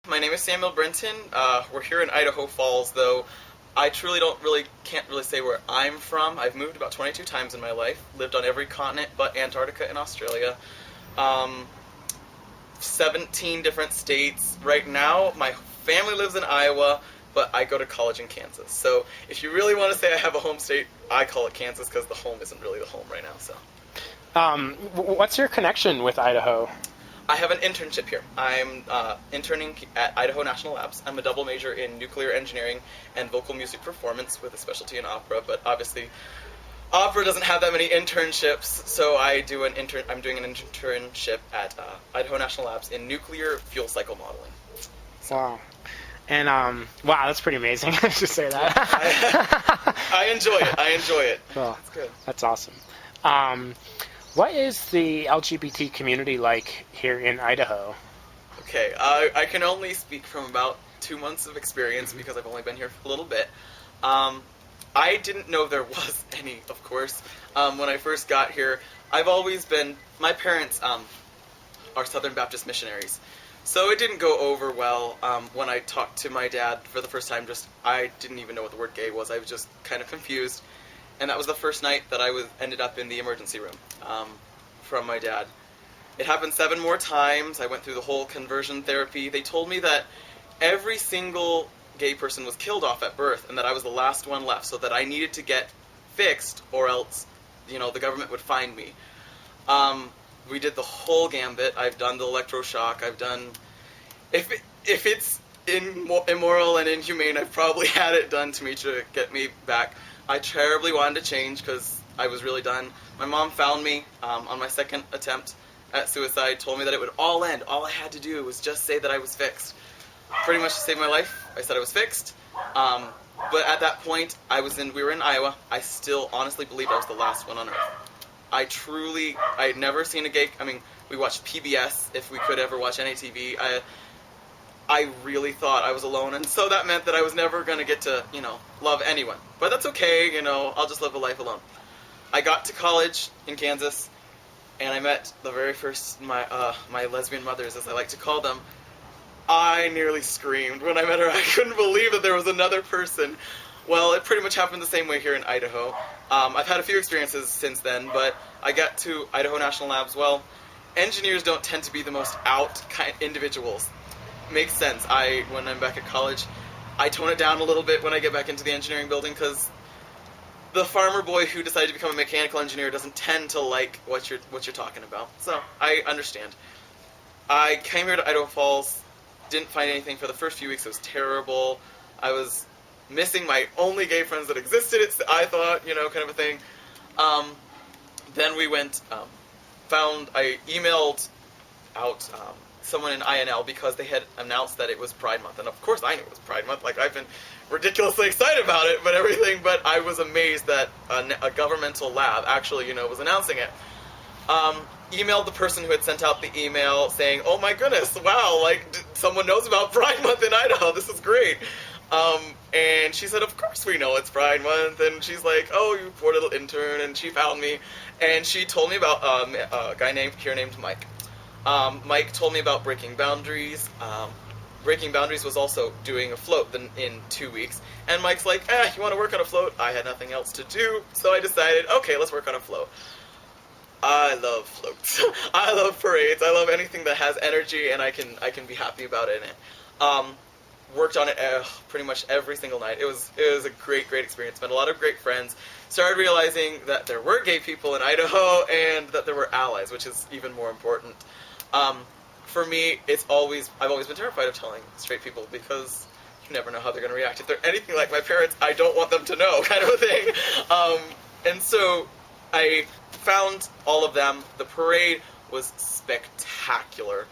My name is Samuel Brinton. We're here in Idaho Falls, though I truly can't really say where I'm from. I've moved about 22 times in my life, lived on every continent but Antarctica and Australia. Um, 17 different states. Right now, my family lives in Iowa, but I go to college in Kansas. So if you really want to say I have a home state, I call it Kansas because the home isn't really the home right now. So What's your connection with Idaho? I have an internship here. I'm interning at Idaho National Labs. I'm a double major in nuclear engineering and vocal music performance with a specialty in opera, but obviously opera doesn't have that many internships, so I'm doing an internship at Idaho National Labs in nuclear fuel cycle modeling. Wow. And, wow, that's pretty amazing to say that. I enjoy it. I enjoy it. Cool. That's good. That's awesome. What is the LGBT community like here in Idaho? Okay, I can only speak from about 2 months of experience because I've only been here for a little bit. I didn't know there was any, of course, when I first got here. My parents are Southern Baptist missionaries, so it didn't go over well when I talked to my dad for the first time. I didn't even know what the word gay was. I was just kind of confused. And that was the first night that I ended up in the emergency room from my dad. It happened 7 more times. I went through the whole conversion therapy. They told me that every single gay person was killed off at birth and that I was the last one left, so that I needed to get fixed or else, the government would find me. We did the whole gambit. I've done the electroshock. I've done... If it's immoral and inhumane, I've probably had it done to me to get me back. I terribly wanted to change because I was really done. My mom found me on my second attempt at suicide, told me that it would all end. All I had to do was just say that I was fixed. Pretty much to save my life, I said I was fixed. But at that point, we were in Iowa. I still honestly believed I was the last one on earth. I had never seen a gay... we watched PBS, if we could ever watch any TV. I really thought I was alone, and so that meant that I was never going to get to, love anyone. But that's okay, I'll just live a life alone. I got to college in Kansas, and I met the very first, my lesbian mothers, as I like to call them. I nearly screamed when I met her. I couldn't believe that there was another person. Well, it pretty much happened the same way here in Idaho. I've had a few experiences since then, but I got to Idaho National Labs. Well, engineers don't tend to be the most out kind individuals. Makes sense. When I'm back at college, I tone it down a little bit when I get back into the engineering building because the farmer boy who decided to become a mechanical engineer doesn't tend to like what you're talking about. So I understand. I came here to Idaho Falls, didn't find anything for the first few weeks. It was terrible. I was missing my only gay friends that existed. I thought, kind of a thing. Then we went, I emailed out someone in INL because they had announced that it was Pride Month. And of course I knew it was Pride Month. Like, I've been ridiculously excited about it, but I was amazed that a governmental lab actually, was announcing it. Emailed the person who had sent out the email saying, oh my goodness, wow, someone knows about Pride Month in Idaho, this is great. And she said, of course we know it's Pride Month, and she's like, oh, you poor little intern, and she found me, and she told me about a guy named Mike. Mike told me about Breaking Boundaries. Breaking Boundaries was also doing a float in 2 weeks, and Mike's like, you want to work on a float? I had nothing else to do, so I decided, okay, let's work on a float. I love floats. I love parades. I love anything that has energy, and I can be happy about it in it. Worked on it pretty much every single night. It was a great experience. Met a lot of great friends. Started realizing that there were gay people in Idaho and that there were allies, which is even more important. For me, I've always been terrified of telling straight people because you never know how they're going to react. If they're anything like my parents, I don't want them to know, kind of a thing. And so I found all of them. The parade was spectacular.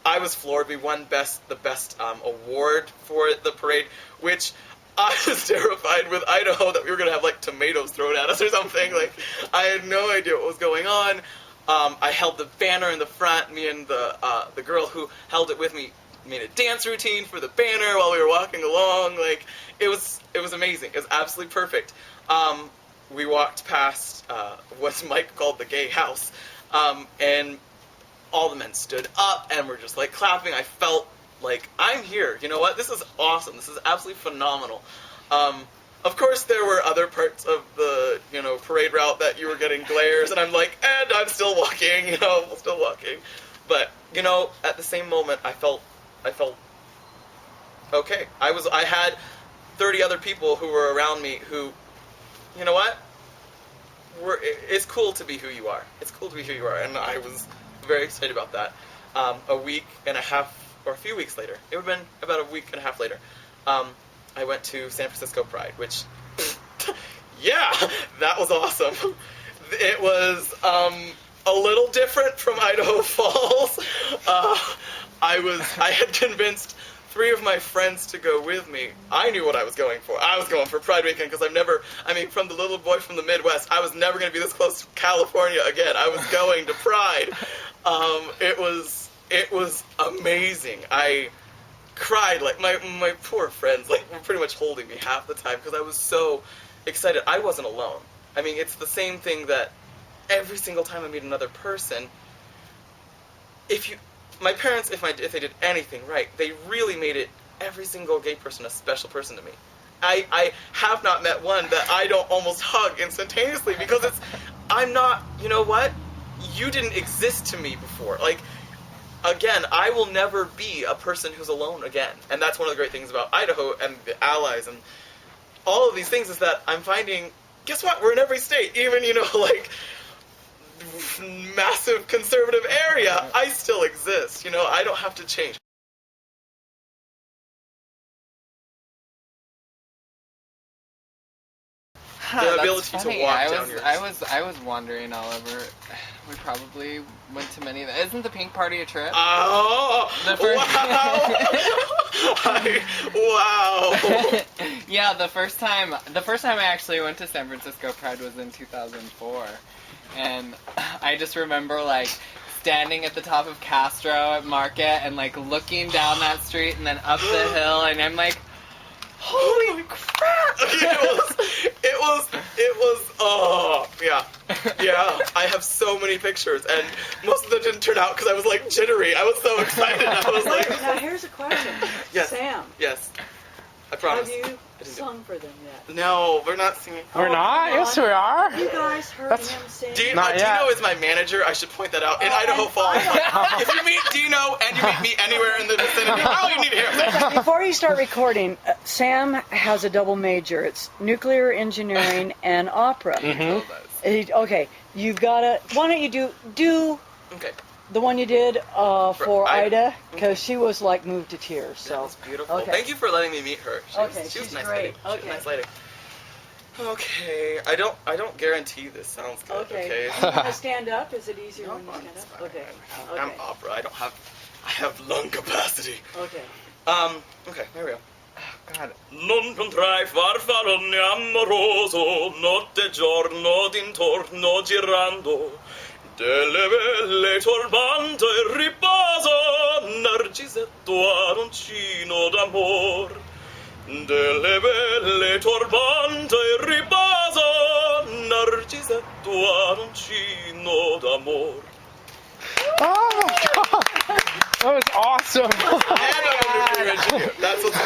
I was floored. We won the best award for the parade, which I was terrified with Idaho that we were going to have tomatoes thrown at us or something. I had no idea what was going on. I held the banner in the front. Me and the girl who held it with me made a dance routine for the banner while we were walking along. It was amazing. It was absolutely perfect. We walked past what Mike called the gay house, and all the men stood up and were just clapping. I felt Like, I'm here. You know what? This is awesome. This is absolutely phenomenal. Of course, there were other parts of the, parade route that you were getting glares, and I'm like, and I'm still walking, still walking. But, at the same moment, I felt okay. I had 30 other people who were around me who, you know what? It's cool to be who you are. It's cool to be who you are, and I was very excited about that. A week and a half, or a few weeks later, it would have been about a week and a half later, I went to San Francisco Pride, which, yeah, that was awesome. It was a little different from Idaho Falls. I had convinced 3 of my friends to go with me. I knew what I was going for. I was going for Pride Weekend because from the little boy from the Midwest, I was never going to be this close to California again. I was going to Pride. It was amazing. I cried, like my poor friends, like, were pretty much holding me half the time because I was so excited. I wasn't alone. It's the same thing that every single time I meet another person, my parents, if they did anything right, they really made it, every single gay person, a special person to me. I have not met one that I don't almost hug instantaneously because I'm not, you know what? You didn't exist to me before. Like, again, I will never be a person who's alone again. And that's one of the great things about Idaho and the allies and all of these things is that I'm finding, guess what? We're in every state. Even, like, massive conservative area, I still exist. I don't have to change. The ability to walk down your... I was wondering, Oliver. We probably went to many of them. Isn't the Pink Party a trip? Oh! Wow! Yeah, the first time I actually went to San Francisco Pride was in 2004, and I just remember like standing at the top of Castro at Market and like looking down that street and then up the hill, and I'm like, holy crap! It was, oh, yeah. Yeah, I have so many pictures, and most of them didn't turn out because I was, like, jittery. I was so excited. I was like... Now, here's a question. Yes. Sam. Yes. I promise. Have you sung for them yet? No, we're not singing. We're not? Yes, we are. You guys heard him sing? Dino Not yet. is my manager. I should point that out. In Idaho Falls. If you meet Dino and you meet me anywhere in the vicinity, all you need to hear is Before you start recording, Sam has a double major. It's nuclear engineering and opera. Mm-hmm. Okay, you've got to... Why don't you do Okay. the one you did for Ida? Ida? Because she was, like, moved to tears. So. That was beautiful. Okay. Thank you for letting me meet her. She was she's a nice great. lady. She was a nice lady. Okay, I don't guarantee this sounds good. Okay. Okay. You want to stand up? Is it easier when you I'm stand fine. up? Okay. I'm opera. I have lung capacity. Okay. Okay, here we go. God. Non contrai farfallone amoroso, notte e giorno d'intorno girando, delle belle turbante e riposo, narcisetto arancino d'amor. Delle belle turbante e riposo, narcisetto arancino d'amor. Oh my god! That was awesome. And I'm a nuclear engineer. That's what's